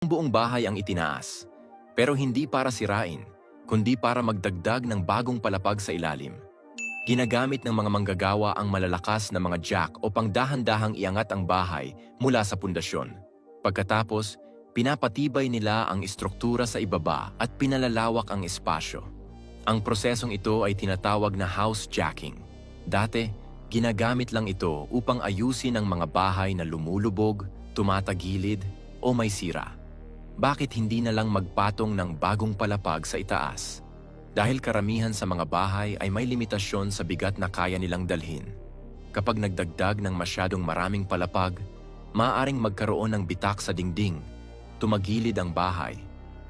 Buong bahay ang itinaas, pero hindi para sirain, kundi para magdagdag ng bagong palapag sa ilalim. Ginagamit ng mga manggagawa ang malalakas na mga jack o pangdahan-dahang iangat ang bahay mula sa pundasyon. Pagkatapos, pinapatibay nila ang istruktura sa ibaba at pinalalawak ang espasyo. Ang prosesong ito ay tinatawag na house jacking. Dati, ginagamit lang ito upang ayusin ang mga bahay na lumulubog, tumatagilid o may sira. Bakit hindi na lang magpatong ng bagong palapag sa itaas? Dahil karamihan sa mga bahay ay may limitasyon sa bigat na kaya nilang dalhin. Kapag nagdagdag ng masyadong maraming palapag, maaaring magkaroon ng bitak sa dingding, tumagilid ang bahay,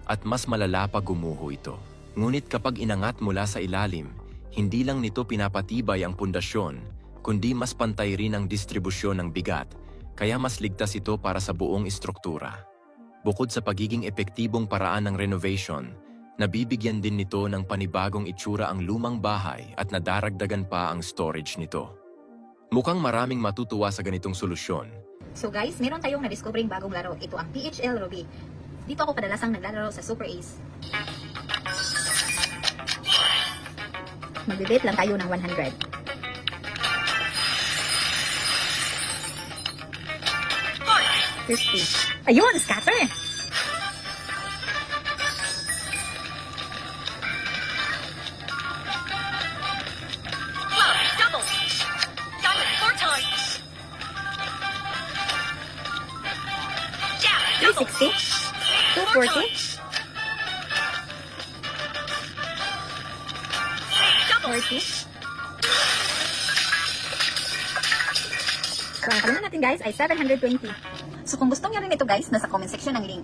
at mas malala pa gumuho ito. Ngunit kapag inangat mula sa ilalim, hindi lang nito pinapatibay ang pundasyon, kundi mas pantay rin ang distribusyon ng bigat, kaya mas ligtas ito para sa buong istruktura. Bukod sa pagiging epektibong paraan ng renovation, nabibigyan din nito ng panibagong itsura ang lumang bahay at nadaragdagan pa ang storage nito. Mukhang maraming matutuwa sa ganitong solusyon. So guys, meron tayong na-discovering bagong laro. Ito ang PHL Ruby. Dito ako kadalasang naglalaro sa Super Ace. Magbe-bet lang tayo ng 100. Ayun, scatter! Double! Diamond 4 times! Jack! Double! 360, 240, Double! 40. So, ang kalungan natin guys ay 720. So, kung gusto niyo rin ito guys, nasa comment section ng link.